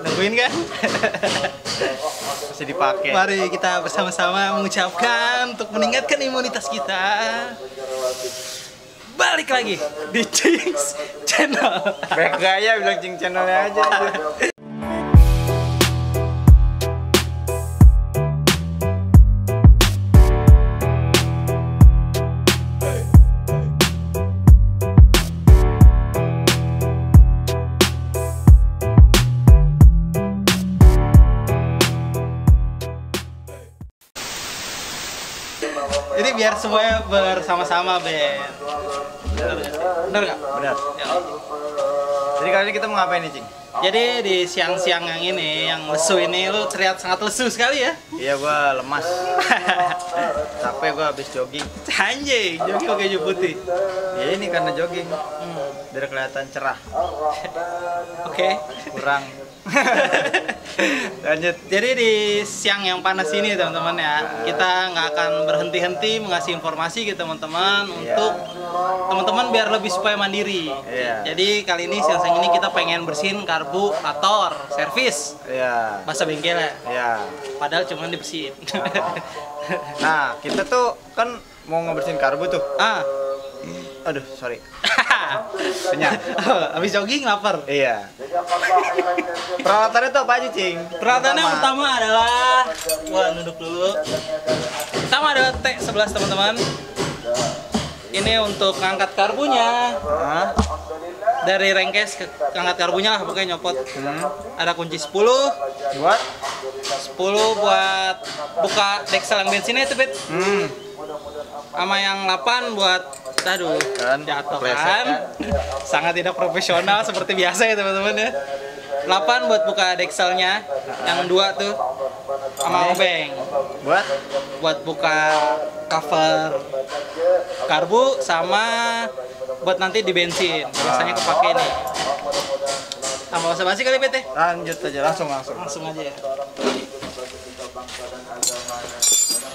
Nungguin kan? Masih dipakai. Mari kita bersama-sama mengucapkan untuk meningkatkan imunitas kita. Balik lagi di Cings Channel. Baik gaya bilang Cing channelnya aja. Jadi biar semuanya bersama-sama, Ben. Bener nggak? Benar. Ya. Jadi kali ini kita mau ngapain nih, Cing? Jadi di siang-siang yang ini, yang lesu ini, lu terlihat sangat lesu sekali ya. Iya, gua lemas. Capek gua habis jogging. Anjing, jogging pakai baju putih. Ya ini karena jogging. Biar kelihatan cerah. Oke. Kurang. Lanjut. Jadi di siang yang panas ini teman-teman ya, kita nggak akan berhenti-henti mengasih informasi ke teman-teman untuk teman-teman biar lebih supaya mandiri. Iya. Jadi kali ini siang-siang ini kita pengen bersihin karburator, servis, Iya. bahasa bengkel ya. Iya. Padahal cuma dibersihin. Nah, kita tuh kan mau ngebersihin karbu tuh. Aduh, sorry. Kenyang. Habis jogging lapar. Iya. Peralatannya tuh apa aja, Cing? Peralatannya yang pertama adalah, wah duduk dulu. Pertama adalah T11 teman-teman. Ini untuk ngangkat karbunya. Hah? Dari rengkes ke angkat karbunya lah, pokoknya nyopot. Ada kunci 10 Buat? buat buka deksel yang bensinnya itu, Bet. Sama yang 8 buat aduh, Kan, jatuh pleset, kan. Sangat tidak profesional seperti biasa ya teman-teman ya. 8 buat buka dekselnya, yang 2 tuh sama obeng buat buka cover karbu sama buat nanti di bensin. Biasanya kepake nih. Sama basa-basi kali, Bet. Lanjut aja, langsung. Langsung aja ya.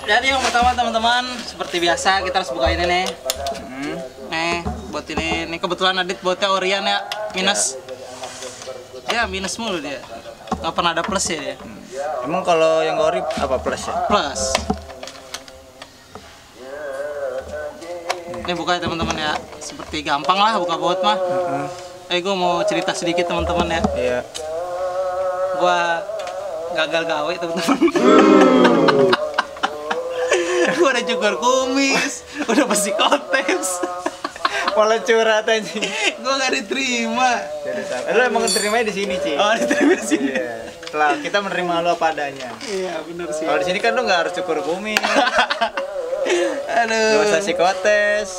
Jadi yang pertama teman-teman, seperti biasa kita harus buka ini nih. Nih, buat ini kebetulan Adit buatnya Orion ya, minus. Ya minus mulu dia. Nggak pernah ada plus ya dia. Emang kalau yang ori apa plus ya? Plus. Ini buka ya teman-teman ya. Seperti gampang lah buka baut mah. Gue mau cerita sedikit teman-teman ya. Iya. Gua gagal gawe teman-teman. Gua udah cukur kumis, udah bersih kotes. Malah curhat aja. Gua nggak diterima. Lu emang terimanya di sini, Cing. Oh, diterima di sini. Iya. Setelah kita menerima lu apa adanya. Iya, benar sih. Kalau di sini kan lu nggak harus cukur kumis. Aduh. Gak usah psikotes.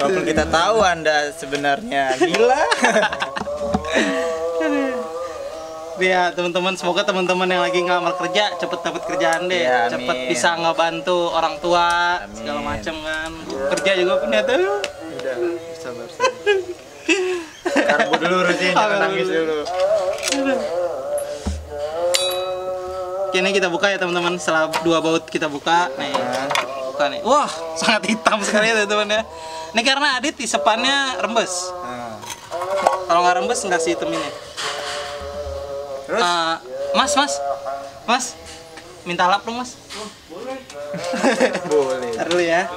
Walaupun kita tahu Anda sebenarnya gila. Ya teman-teman, semoga teman-teman yang lagi ngelamar kerja cepet dapat kerjaan deh, Ya, cepet amin. bisa ngebantu orang tua. Amin. Segala macam kan. Kerja juga punya tuh. Udah, sabar. Karbu dulu Rusin, jangan nangis dulu. Oke, ini kita buka ya teman-teman. Setelah 2 baut kita buka, nih. Buka nih. Wah, sangat hitam sekali ya teman-teman ya. Ini karena Adit isepannya rembes. Kalau nggak rembes nggak sih hitam ini. Terus? Mas, minta lap dong Mas. Boleh. Ntar dulu ya.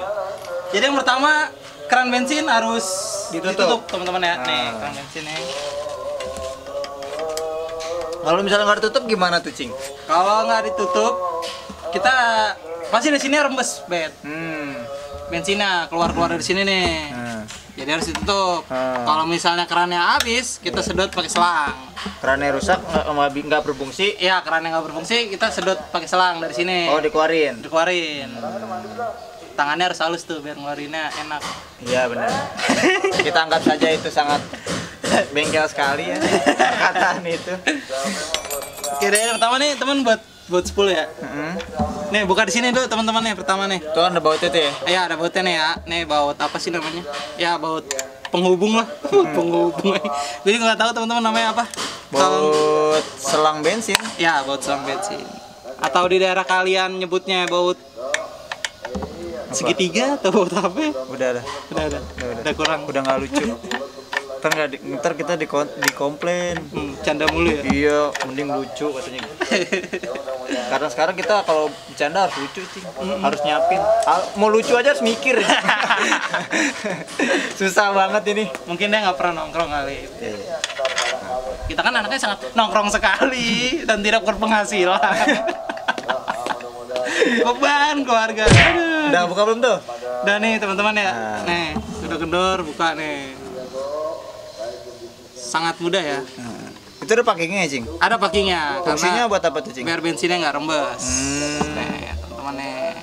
Jadi yang pertama, keran bensin harus ditutup teman-teman ya. Nih, keran bensinnya. Kalau misalnya nggak ditutup gimana tuh, Cing? Kalau nggak ditutup, kita pasti di sini rembes, Bet. Bensinnya keluar dari sini nih. Jadi harus ditutup. Kalau misalnya kerannya habis, kita sedot pakai selang. Kerannya rusak nggak berfungsi? Iya, kerannya nggak berfungsi, kita sedot pakai selang dari sini. Oh, dikeluarin. Tangannya harus halus tuh biar ngeluarinnya enak. Iya benar. Kita anggap saja itu sangat bengkel sekali ya perkataan itu. Oke deh, yang pertama nih teman buat 10 ya. Nih buka di sini dulu teman-teman nih pertama nih. Tuh ada bautnya tuh ya? Iya ada bautnya nih ya. Nih baut apa sih namanya? Ya baut penghubung lah. Penghubung. Jadi nggak tahu teman-teman namanya apa. Baut selang bensin. Ya baut selang bensin. Atau di daerah kalian nyebutnya baut segitiga atau baut apa? Udah Udah kurang. Udah nggak lucu. ntar kita dikomplain. Canda mulu ya. Iya, mending lucu katanya. Karena sekarang kita kalau bercanda harus lucu sih, harus nyiapin. Mau lucu aja harus mikir. Susah banget ini. Mungkin dia nggak pernah nongkrong kali. Kita kan anaknya sangat nongkrong sekali dan tidak berpenghasilan. Beban keluarga. Aduh. Udah buka belum tuh? Udah nih teman-teman ya. Nih, udah kendor buka nih. Sangat mudah ya. Itu ada packingnya ya, Cing? Ada packingnya. Fungsinya buat apa tuh, Cing? Biar bensinnya nggak rembes. Nih, teman-teman nih.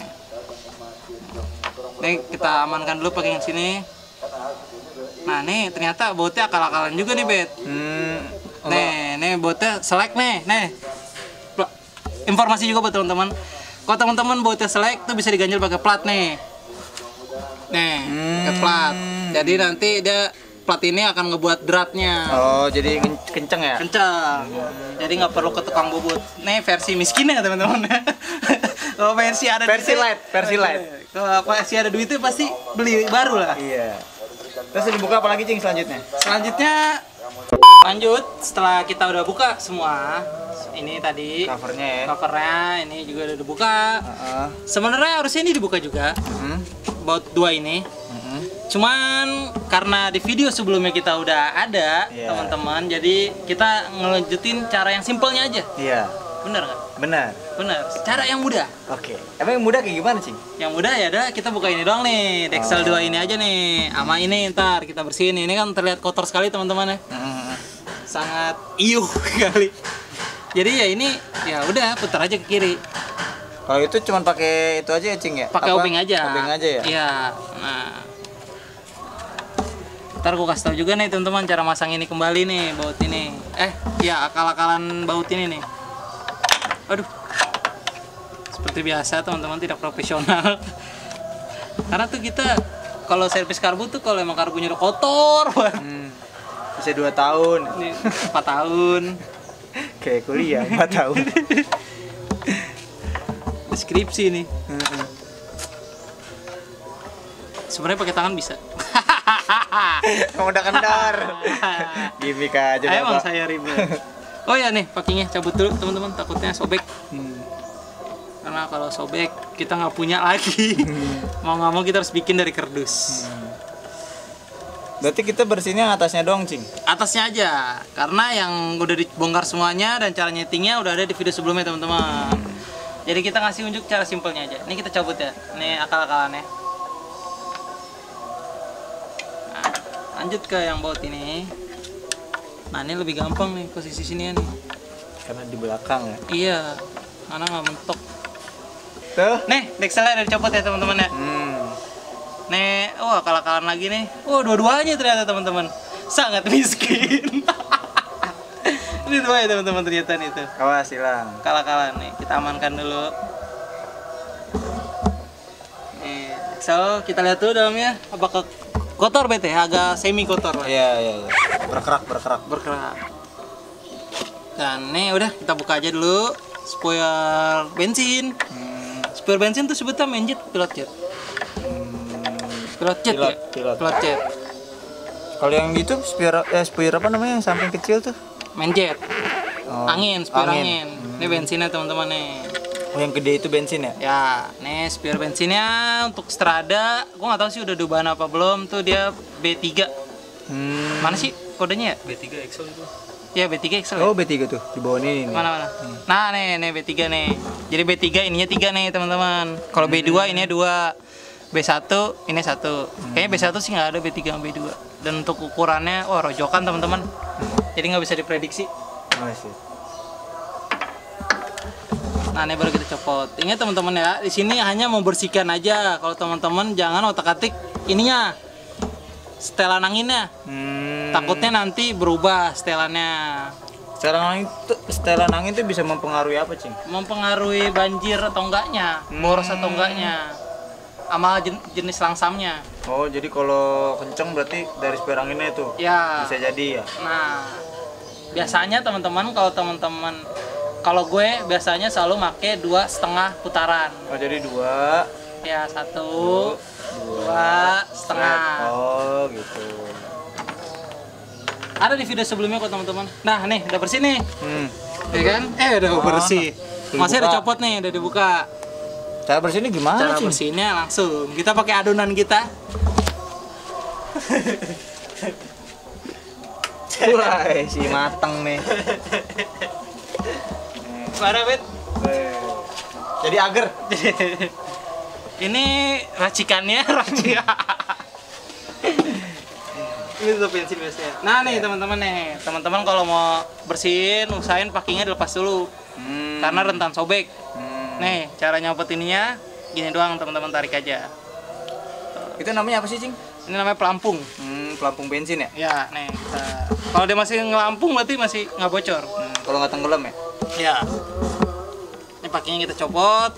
Nih kita amankan dulu packing sini. Nah nih ternyata bautnya akal-akalan juga nih, Bet. Nih bautnya selek nih. Informasi juga buat teman-teman. Kalau teman-teman bautnya selek tuh bisa diganjel pakai plat nih. Nih, pakai plat. Jadi nanti dia plat ini akan ngebuat dratnya. Oh, jadi kenceng ya? Kenceng. Jadi nggak perlu ke tukang bubut. Nih versi miskinnya teman-teman. Kalau versi ada versi duitnya, light, versi light. Kalau versi ada duitnya pasti beli baru lah. Iya. Terus dibuka apa lagi, Cing, selanjutnya? Selanjutnya lanjut setelah kita udah buka semua. Ini tadi covernya ya. Covernya ini juga udah dibuka. Sebenarnya harusnya ini dibuka juga. Baut 2 ini. Cuman karena di video sebelumnya kita udah ada, teman-teman, jadi kita ngelanjutin cara yang simpelnya aja. Iya. Bener nggak? Benar. Bener. Cara yang mudah. Oke. Emang yang mudah kayak gimana, Cing? Yang mudah ya udah kita buka ini doang nih, Dexel 2 ini aja nih. Sama ini ntar kita bersihin. Ini kan terlihat kotor sekali teman-teman ya. Sangat iuh kali. Jadi ya ini ya udah putar aja ke kiri. Kalau itu cuma pakai itu aja ya, Cing ya? Pakai obeng aja. Obeng aja ya? Iya. Nah. Ntar gue kasih tau juga nih teman-teman cara masang ini kembali nih baut ini. Ya akal-akalan baut ini nih. Aduh. Seperti biasa teman-teman tidak profesional. Karena tuh kita kalau servis karbu tuh kalau emang karbunya udah kotor banget. Bisa 2 tahun. 4 tahun. Kayak kuliah 4 tahun. Deskripsi nih. Sebenarnya pakai tangan bisa. Kamu udah kendor. Gimik aja Bapak. Emang saya ribet. Oh ya nih, packingnya cabut dulu teman-teman, takutnya sobek. Karena kalau sobek kita nggak punya lagi. Mau nggak mau kita harus bikin dari kardus. Berarti kita bersihnya atasnya doang, Cing? Atasnya aja, karena yang udah dibongkar semuanya dan cara nyetingnya udah ada di video sebelumnya teman-teman. Jadi kita ngasih unjuk cara simpelnya aja. Ini kita cabut ya. Ini akal-akalannya. Nah, lanjut ke yang baut ini. Nah ini lebih gampang nih posisi sini nih. Karena di belakang ya. Iya, karena nggak mentok. Tuh. Nih, Dexelnya udah dicopot ya teman-teman ya. Nih, akal-akalan lagi nih. Dua-duanya ternyata teman-teman. Sangat miskin. Ini dua ya teman-teman ternyata nih tuh. Awas hilang. Akal-akalan nih, kita amankan dulu. Nih, Dexel kita lihat dulu dalamnya. Apakah kotor bete? Agak semi kotor lah. Iya. Berkerak. Dan nih udah kita buka aja dulu spoiler bensin. Spoiler bensin tuh sebutnya main jet, pilot jet. Pilot jet. Kalau yang itu spoiler apa namanya yang samping kecil tuh? Main jet. Spoiler angin. Ini bensinnya teman-teman nih. Oh, yang gede itu bensin ya? Ya, nih spare bensinnya untuk Strada. Gua nggak tahu sih udah diubah apa belum. Tuh dia B3. Mana sih kodenya ya? B3 Excel itu. Ya B3 Excel. Oh, B3 tuh di bawah ini. Mana? Nah, nih B3 nih. Jadi B3 ininya 3 nih, teman-teman. Kalau B2 ininya 2. B1 ini 1. Kayaknya B1 sih nggak ada B3 sama B2. Dan untuk ukurannya rojokan, teman-teman. Jadi nggak bisa diprediksi. Oh, sih. Nah, ini baru kita copot. Ingat teman-teman ya, di sini hanya membersihkan aja. Kalau teman-teman jangan otak-atik ininya. Setelan anginnya. Takutnya nanti berubah setelannya. Setelan angin itu bisa mempengaruhi apa, Cing? Mempengaruhi banjir atau enggaknya, boros atau enggaknya. Sama jenis langsamnya. Oh, jadi kalau kenceng berarti dari spare anginnya itu? Ya. Bisa jadi ya? Nah, biasanya teman-teman kalau gue biasanya selalu make 2,5 putaran. Oh, jadi 2. Ya, 1, 2,5. Oh, gitu. Ada di video sebelumnya kok teman-teman. Nah nih udah bersih nih. Ya kan? Udah bersih. Masnya udah copot nih, udah dibuka. Cara bersihnya gimana? Cara bersihnya langsung kita pakai adonan kita. Wah, si mateng nih. Parah, Bet. Jadi agar. Ini racikannya, Ini tuh pensil biasanya. Nah nih teman-teman nih, teman-teman kalau mau bersihin, usahain packingnya dilepas dulu, karena rentan sobek. Nih cara nyopot ininya, gini doang teman-teman, tarik aja. Itu namanya apa sih, Cing? Ini namanya pelampung. Pelampung bensin ya? Ya, nih. Kalau dia masih ngelampung berarti masih nggak bocor. Kalau nggak tenggelam ya? Ya. Ini packingnya kita copot.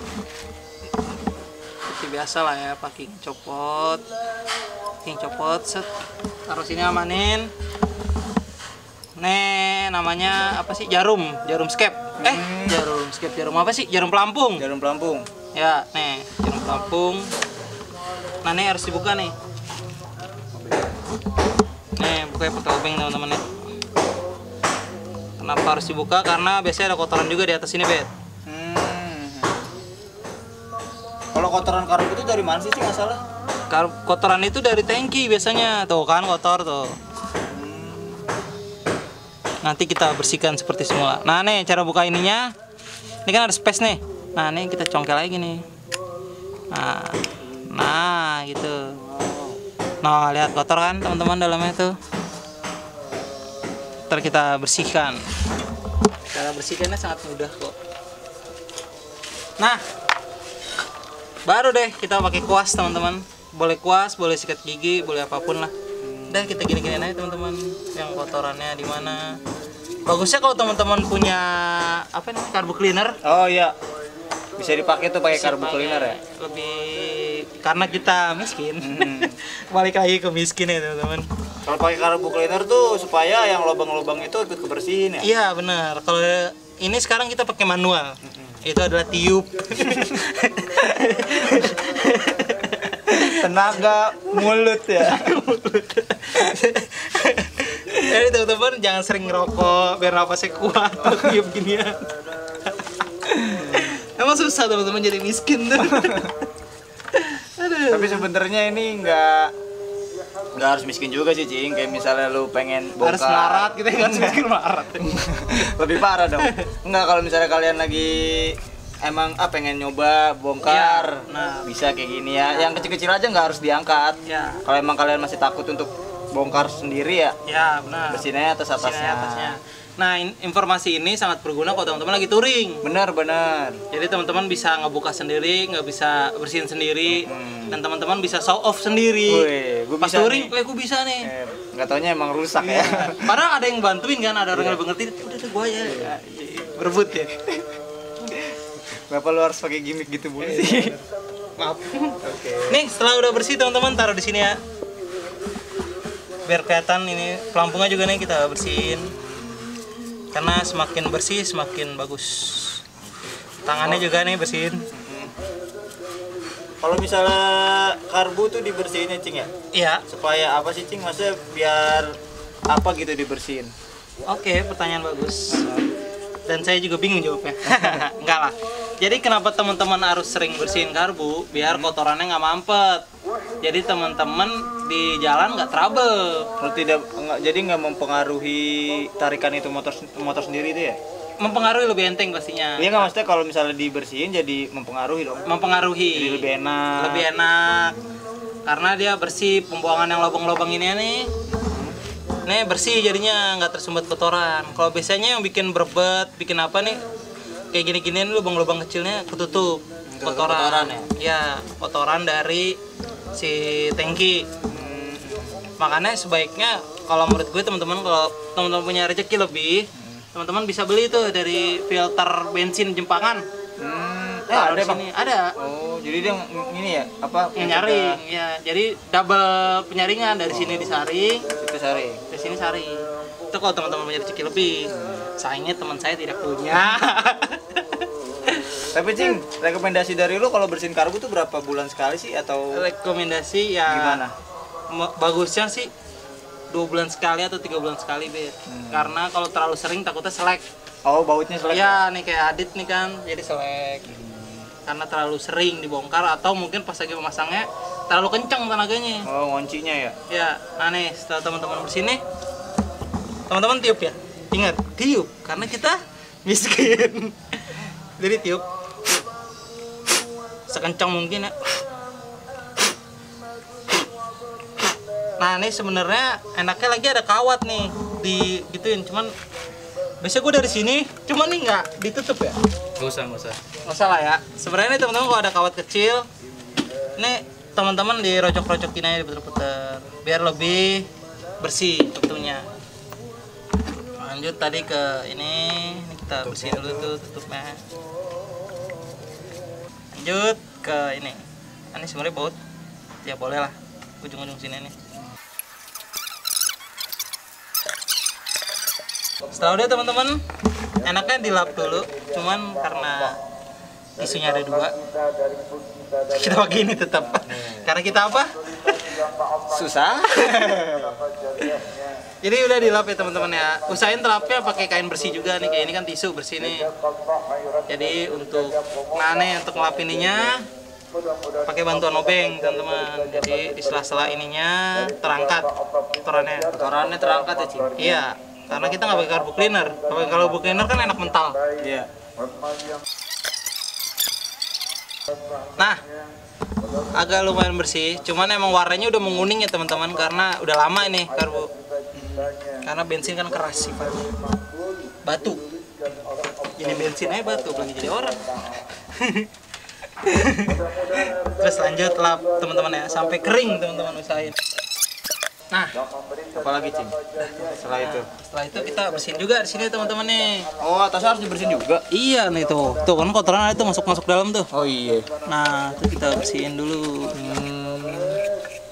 Seperti biasa lah ya, packing copot. Packing copot, set. Taruh sini, amanin. Nih, namanya apa sih? Jarum skep. Jarum skep. Jarum apa sih? Jarum pelampung. Jarum pelampung. Ya, nih, jarum pelampung. Nah, nih harus dibuka nih. Nih, bukanya pakai obeng teman-teman ya. Kenapa harus dibuka? Karena biasanya ada kotoran juga di atas sini, Bet. Kalau kotoran karbu itu dari mana sih nggak salah? Kotoran itu dari tangki biasanya, tuh kan kotor tuh. Nanti kita bersihkan seperti semula. Nah nih cara buka ininya, ini kan ada space nih. Nah nih kita congkel lagi nih. Nah gitu. Nah lihat kotor kan teman-teman dalamnya tuh. Ntar kita bersihkan. Cara bersihkannya sangat mudah kok. Nah. Baru deh kita pakai kuas teman-teman. Boleh kuas, boleh sikat gigi, boleh apapun lah. Udah kita gini-giniin aja teman-teman. Yang kotorannya di mana. Bagusnya kalau teman-teman punya apa nih, karbu cleaner. Oh iya. Bisa dipakai tuh pakai karbu cleaner ya. Lebih karena kita miskin. Balik lagi ke miskin ya teman-teman. Kalau pakai karbu cleaner tuh supaya yang lubang-lubang itu ikut kebersihin ya. Iya benar. Kalau ini sekarang kita pakai manual. Itu adalah tiup. Tenaga mulut ya. Jadi teman-teman jangan sering ngerokok biar napasnya kuat. Tiup ginian. Emang susah teman-teman jadi miskin tuh. Tapi sebenarnya ini nggak harus miskin juga sih, Cing. Kayak misalnya lu pengen bongkar, harus melarat gitu ya, harus miskin melarat. Lebih parah dong. Enggak, kalau misalnya kalian lagi emang pengen nyoba bongkar, nah bisa kayak gini ya. Yang kecil-kecil aja nggak harus diangkat. Ya. Kalau emang kalian masih takut untuk bongkar sendiri ya. Ya benar. Bersihinnya atasnya. Nah informasi ini sangat berguna kalau teman-teman lagi touring. Benar. Jadi teman-teman bisa ngebuka sendiri, nggak bisa bersihin sendiri, dan teman-teman bisa show off sendiri. Gua pas bisa touring, nih. gue bisa nih. Nggak taunya emang rusak ya. Padahal ada yang bantuin kan, ada orang yang lebih ngerti. Udah gue ya, berebut ya. Kenapa lu harus pakai gimmick gitu mulu sih? Maaf. Nih setelah udah bersih teman-teman taruh di sini ya. Biar kelihatan ini pelampungnya juga nih kita bersihin. Karena semakin bersih semakin bagus. Tangannya juga nih bersihin. Kalau misalnya karbu tuh dibersihinnya, Cing ya? Iya. Supaya apa sih, Cing? Maksudnya biar apa gitu dibersihin? Oke, pertanyaan bagus. Dan saya juga bingung jawabnya. Enggak lah. Jadi kenapa teman-teman harus sering bersihin karbu? Biar kotorannya nggak mampet. Jadi teman-teman di jalan nggak trouble. Jadi nggak mempengaruhi tarikan itu motor sendiri itu ya? Mempengaruhi, lebih enteng pastinya. Iya nggak, maksudnya kalau misalnya dibersihin jadi mempengaruhi dong? Mempengaruhi. Jadi lebih enak. Lebih enak. Karena dia bersih, pembuangan yang lubang-lubang ini nih. Nih bersih jadinya nggak tersumbat kotoran. Kalau biasanya yang bikin berbet, bikin apa nih? Kayak gini-ginian lubang-lubang kecilnya ketutup kotoran ya. Ya, kotoran dari si tangki. Makanya sebaiknya kalau menurut gue teman-teman, kalau teman-teman punya rezeki lebih, teman-teman bisa beli tuh dari filter bensin Jempangan. Ada Bang? Ada. Oh, jadi dia ini ya, apa? Nyaring ya. Jadi double penyaringan, dari sini disaring, Itu saring. dari sini saring. Itu kalau teman-teman punya rezeki lebih. Sayangnya teman saya tidak punya. Tapi Cing, rekomendasi dari lu kalau bersihin karbu tuh berapa bulan sekali sih, atau Rekomendasi ya gimana? Bagusnya sih 2 bulan sekali atau 3 bulan sekali, Bet. Karena kalau terlalu sering takutnya selek. Oh, bautnya selek. Ya, nih kayak Adit nih kan, jadi selek. Karena terlalu sering dibongkar atau mungkin pas lagi memasangnya terlalu kencang tenaganya. Oh, ngoncinya ya. Ya, nah nih setelah teman-teman bersini, teman-teman tiup ya. Ingat, tiup karena kita miskin. Jadi tiup sekencang mungkin ya. Nah, ini sebenarnya enaknya lagi ada kawat nih digituin, cuman biasanya gue dari sini, cuman nih nggak ditutup ya. Nggak usah. Nggak salah ya. Sebenarnya nih teman-teman kalau ada kawat kecil, ini teman-teman dirocok-rocokin aja, diputer-puter biar lebih bersih tentunya. Lanjut tadi ke ini kita bersihin dulu tuh tutupnya. Lanjut ke ini. Ini sebenarnya baut, ya boleh lah ujung-ujung sini nih. Setelah udah teman-teman, enaknya dilap dulu, cuman karena isunya ada 2, kita pakai ini tetap. Karena kita apa? Susah. Jadi udah dilap ya teman-teman ya. Usahain telapnya pakai kain bersih juga nih, kayak ini kan tisu bersih nih. Jadi untuk untuk ngelapininya pakai bantuan obeng teman-teman. Jadi di sela-sela ininya terangkat kotorannya. Kotorannya terangkat ya, Cing? Iya, karena kita nggak pakai karbu cleaner. Kalau karbu cleaner kan enak mental. Iya. Nah, agak lumayan bersih, cuman emang warnanya udah menguning ya teman-teman karena udah lama ini karbu. Karena bensin kan keras sifatnya. Batu. Jadi bensin aja batu, lagi jadi orang. Terus lanjut lap teman-teman ya, sampai kering teman-teman usahain. Nah, apalagi, Cing? setelah itu kita bersihin juga di sini teman-teman nih. Oh, atasnya harus dibersihin juga. Iya nih tuh kan kotoran itu masuk dalam tuh. Oh iya. Nah, itu kita bersihin dulu.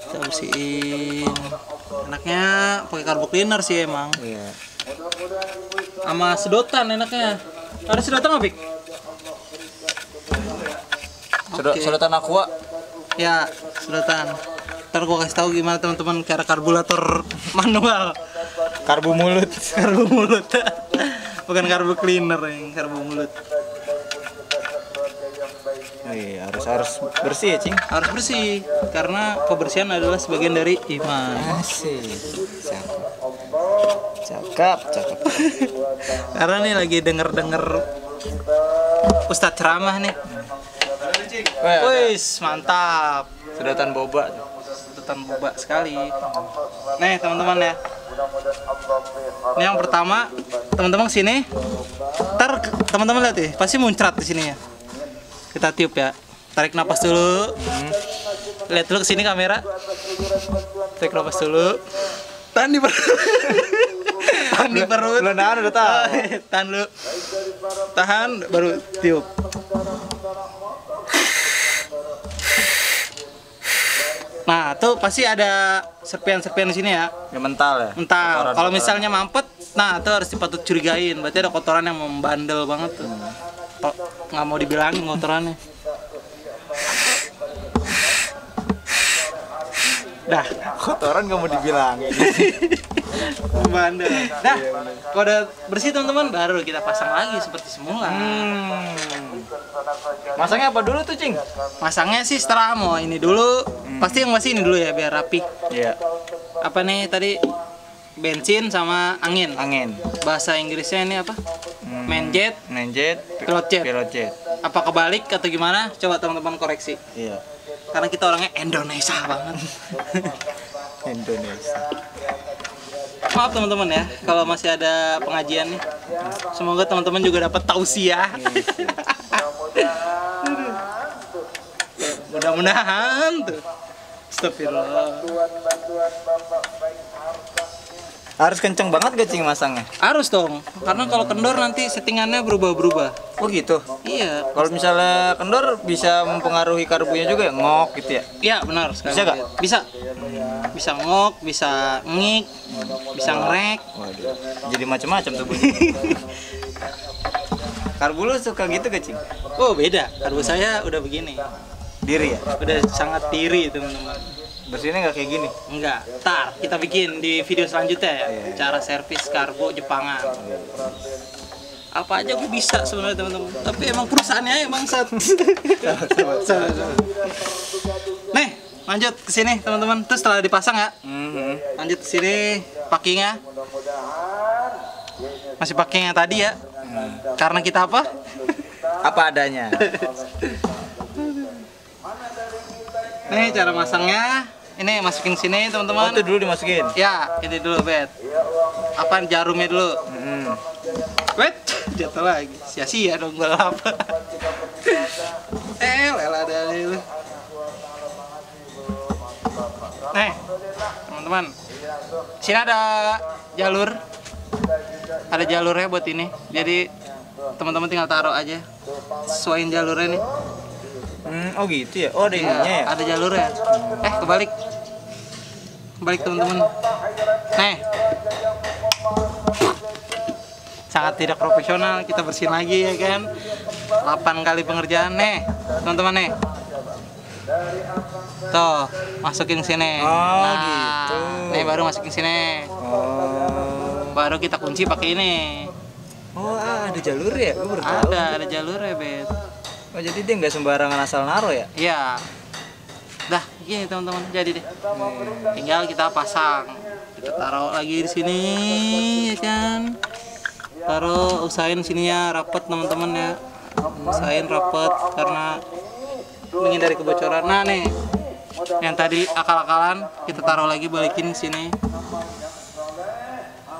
Kita bersihin. Enaknya pakai karbu cleaner sih emang. Iya. Sama sedotan enaknya. Ada sedotan nggak, Bik? Sedotan aqua. Ya, sedotan. Ntar gua kasih tahu gimana teman-teman cara karburator manual. Karbu mulut. Karbu mulut. Bukan karbu cleaner yang karbu mulut. Oh iya, harus bersih ya, Cing? Harus bersih karena kebersihan adalah sebagian dari iman. Asik. Cakep. Karena nih lagi denger Ustadz ceramah nih. Wis, mantap. Sedotan boba. Sedotan boba sekali. Nih, teman-teman ya. Ini yang pertama, teman-teman kesini. Ntar teman-teman lihat nih, pasti muncrat di sini ya. Kita tiup ya. Tarik napas dulu. Lihat dulu kesini kamera. Tarik napas dulu. Tahan di perut. Tahan di perut. Belum nahan udah tahan. Tahan dulu. Tahan baru tiup. Nah, tuh pasti ada serpian-serpian di sini ya. Ya mental ya. Mental. Kalau misalnya mampet, nah itu harus dipatut curigain. Berarti ada kotoran yang membandel banget tuh. Nggak mau dibilangin kotorannya. Dah, kotoran nggak mau dibilangin. Membandel. Dah, kalau udah bersih teman-teman, baru kita pasang lagi seperti semula. Masangnya apa dulu tuh, Cing? Masangnya sih setelah mau ini dulu. Pasti yang masih ini dulu ya biar rapi. Iya. Apa nih tadi? Bensin sama angin. Bahasa Inggrisnya ini apa? Menjet, pilot jet. Apa kebalik atau gimana? Coba teman-teman koreksi. Iya. Karena kita orangnya Indonesia banget. Indonesia. Maaf teman-teman ya, kalau masih ada pengajian nih. Semoga teman-teman juga dapat tausiah. Mudah-mudahan tuh. Astagfirullah. Harus kenceng banget gak, Cing, masangnya? Harus dong, karena kalau kendor nanti settingannya berubah-berubah. Oh gitu? Iya. Kalau misalnya kendor bisa mempengaruhi karbunya juga ya? Ngok gitu ya? Iya benar sekali. Bisa gak? Bisa. Bisa ngok, bisa ngik, bisa ngerek. Waduh, jadi macam-macam tuh bunyi. Karbu lu suka gitu gak, Cing? Oh beda, karbu saya udah begini. Diri ya? Udah sangat tiri teman-teman. Bersihnya nggak kayak gini? Enggak. Ntar kita bikin di video selanjutnya ya. Cara servis karbo Jepangan. Apa aja gue bisa sebenarnya teman-teman. Tapi emang perusahaannya emang Nih, lanjut ke sini teman-teman. Terus setelah dipasang ya. Lanjut ke sini packingnya. Masih packingnya tadi ya. Karena kita apa? Apa adanya. Nih cara masangnya. Ini masukin sini teman-teman. Oh, itu dulu dimasukin. Ya, ini dulu bet. Apaan jarumnya dulu? Bet, jatuh lagi. Sia-sia dong balap. Lela dari lu. Nih, teman-teman. Sini ada jalur. Ada jalurnya buat ini. Jadi teman-teman tinggal taruh aja. Sesuaiin jalurnya nih. Oh gitu ya? Oh ada ininya ya? Ada jalurnya. Kebalik. Kebalik teman-teman. Nih. Sangat tidak profesional, kita bersihin lagi ya kan. 8 kali pengerjaan nih, teman-teman nih. Tuh, masukin sini. Oh gitu. Nih baru masukin sini. Baru kita kunci pakai ini. Oh ada jalur ya? Gue baru tahu. Ada jalurnya, bet. Oh jadi dia nggak sembarangan asal naro ya? Iya. Dah, gini teman-teman, jadi deh. Tinggal kita pasang. Kita taruh lagi di sini, ya kan. Taruh, usahain sininya rapat teman-teman ya. Usahain rapat karena menghindari kebocoran. Nah nih, yang tadi akal-akalan kita taruh lagi, balikin sini.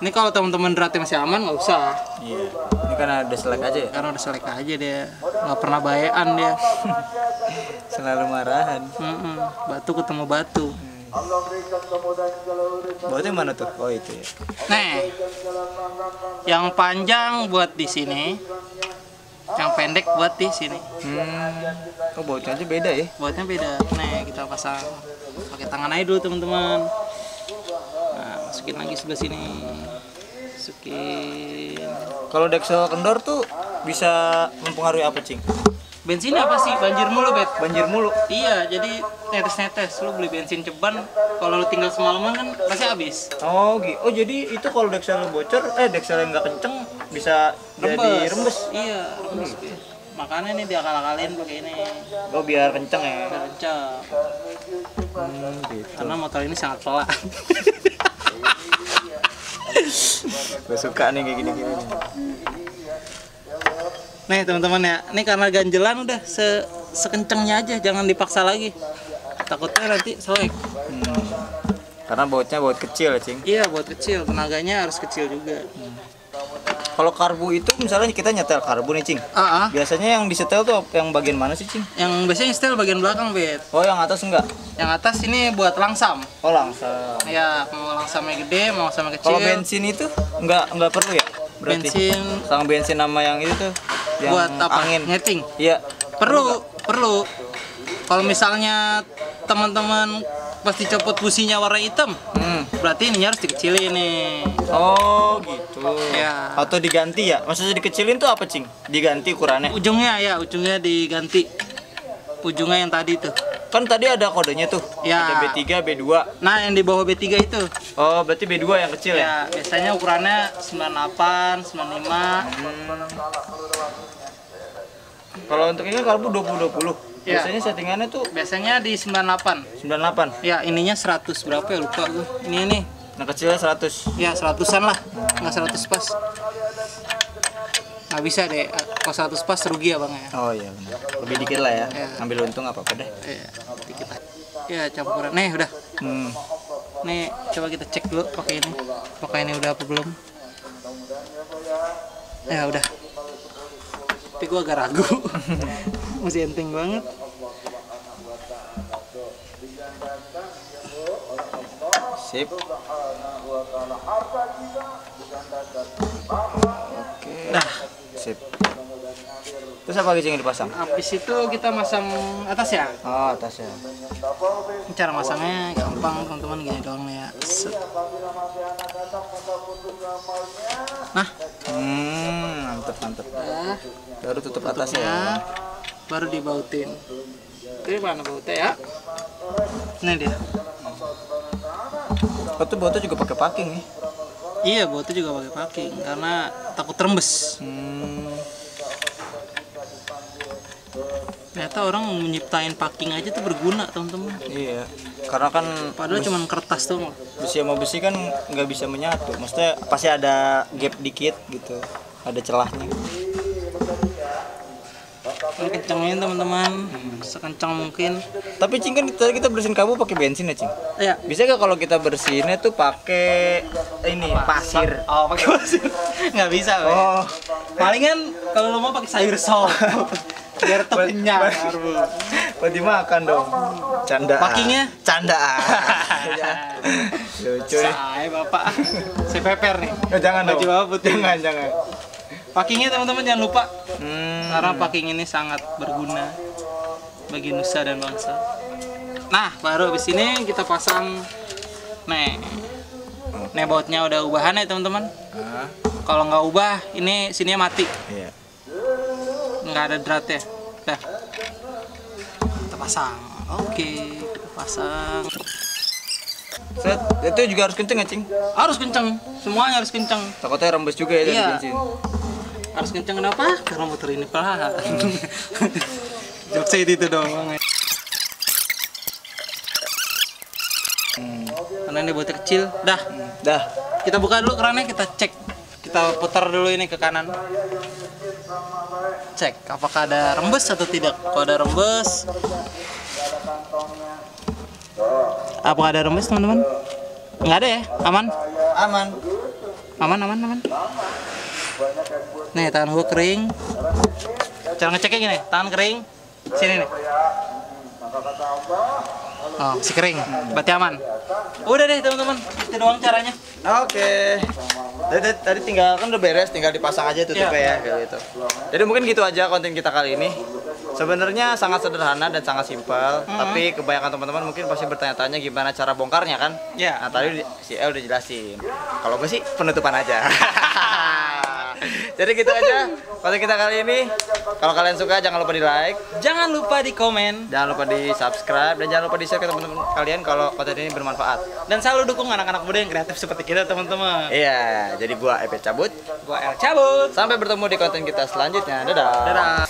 Ini kalau teman-teman beratnya masih aman nggak usah. Iya. Ini karena udah selek aja ya? Karena udah selek aja dia, nggak pernah bayaan dia. Selalu marahan. Batu ketemu batu. Bautnya mana tuh? Oh itu ya. Nih, yang panjang buat di sini, yang pendek buat di sini. Oh bautnya aja beda ya? Buatnya beda. Nih kita pasang pakai tangan aja dulu teman-teman. Nah, masukin lagi sebelah sini. Masukin. Kalau deksel kendor tuh bisa mempengaruhi apa, Cing? Bensinnya apa sih? Banjir mulu, bet. Banjir mulu. Iya, jadi netes-netes. Lu beli bensin ceban, kalau lu tinggal semalaman kan pasti habis. Oh, gitu. Oh, jadi itu kalau deksel bocor, deksel yang nggak kenceng bisa jadi rembes. Iya, rembes. Makanya nih diakal-akalin pakai ini. Oh, biar kenceng ya. Biar kenceng. Gitu. Karena motor ini sangat pelan. Gue suka nih kayak gini-gini. Nih teman-teman ya, ini karena ganjelan udah sekencengnya aja, jangan dipaksa lagi. Takutnya nanti selek. Karena bautnya baut kecil ya, Cing? Iya, baut kecil, tenaganya harus kecil juga. Kalau karbu itu misalnya kita nyetel karbu nih, Cing. Biasanya yang disetel tuh yang bagian mana sih, Cing? Yang biasanya setel bagian belakang, bet. Oh, yang atas enggak? Yang atas ini buat langsam. Oh, langsam. Ya, mau langsamnya gede, mau langsamnya kecil. Kalau bensin itu enggak perlu ya? Berarti bensin sama bensin sama yang itu tuh yang buat apa? Angin. Nyeting. Iya. Perlu. Kalau misalnya teman-teman pas dicopot businya warna hitam, berarti ininya harus dikecilin nih. Oh gitu. Ya. Atau diganti ya? Maksudnya dikecilin tuh apa, Cing? Diganti ukurannya? Ujungnya diganti. Ujungnya yang tadi tuh. Kan tadi ada kodenya tuh. Ya. Ada B3, B2. Nah, yang di bawah B3 itu. Oh, berarti B2 yang kecil ya? Ya, biasanya ukurannya 98, 95. Kalau untuk ini karbu 20-20. Ya. Biasanya settingannya tuh biasanya di 98. 98. Ya, ininya 100 berapa ya, lupa gue. Ini nih. Nah, kecilnya 100. Ya, 100-an lah. Nggak 100 pas. Nggak bisa deh, kalau 100 pas rugi ya bang ya. Oh iya benar. Lebih dikit lah ya. Ya. Ambil untung apa-apa deh. Iya, dikit aja. Ya, campuran. Nih, udah. Nih, coba kita cek dulu pakai ini. Pakai ini udah apa belum? Ya, udah. Tapi gua agak ragu. Masih enteng banget. Sip. Oke. Nah, sip. Terus apa lagi yang dipasang? habis itu kita masang atas ya. Oh, atasnya. Cara masangnya gampang teman-teman, gini doang ya. Set. Nah, Mantep. nah, Baru tutup atasnya. ya, baru dibautin. Ini mana bautnya ya? Ini dia. Takut tuh botol juga pakai packing nih. Iya, botol juga pakai packing karena takut rembes. Ternyata orang nyiptain packing aja tuh berguna, teman-teman. Iya, karena kan Padahal cuma kertas tuh. besi sama besi kan nggak bisa menyatu. Maksudnya pasti ada gap dikit gitu, ada celahnya. Kencengin teman-teman, sekencang mungkin. Tapi Cing kan kita bersihin kabel pakai bensin ya Cing. Iya. Bisa gak kalau kita bersihinnya tuh pakai ini pasir? Oh, pakai pasir. Nggak bisa, Bang. Oh, Palingan kalau lo mau pakai sayur sop. Biar tetap kenyang. buat dimakan dong. Canda. Packingnya? Canda. Lucu nih. Saya bapak. Saya peper nih. Jangan dong. Baju bapak putih. Jangan. Packingnya teman-teman jangan lupa. Karena packing ini sangat berguna bagi nusa dan bangsa. Nah, baru habis ini kita pasang. Nih bautnya udah ubahan ya teman-teman. Kalau nggak ubah, ini sininya mati. Iya. Nggak ada dratnya. Dah. Kita pasang. Oke, kita pasang. Set, itu juga harus kenceng ya Cing? Harus kenceng, semuanya harus kenceng. Takutnya rembes juga ya dari Iya. bensin. Harus kenceng kenapa? Karena motor ini pelan. Jokes itu doang. Karena ini botnya kecil. Dah, Dah. kita buka dulu kerannya, kita cek. Kita putar dulu ini ke kanan. Cek apakah ada rembes atau tidak. Kalau ada rembes, apakah ada rembes teman-teman? Nggak ada ya? Aman? Aman. Aman. Nih, tangan gua kering. Cara ngeceknya gini, tangan kering. Sini nih. Oh, masih kering. Berarti aman. Udah deh, teman-teman. Itu doang caranya. Oke. Tadi tinggal kan udah beres, tinggal dipasang aja tutupnya ya kayak gitu. Jadi mungkin gitu aja konten kita kali ini. Sebenarnya sangat sederhana dan sangat simpel, tapi kebanyakan teman-teman mungkin pasti bertanya-tanya gimana cara bongkarnya kan? Ya. Nah, tadi si El udah jelasin. Kalau gue sih penutupan aja. Jadi gitu aja konten kita kali ini. Kalau kalian suka jangan lupa di like, Jangan lupa di komen jangan lupa di subscribe, dan jangan lupa di share ke teman-teman kalian kalau konten ini bermanfaat. dan selalu dukung anak-anak muda yang kreatif seperti kita, teman-teman. Iya, jadi gua Epe cabut. Gua El cabut. Sampai bertemu di konten kita selanjutnya. Dadah. Dadah.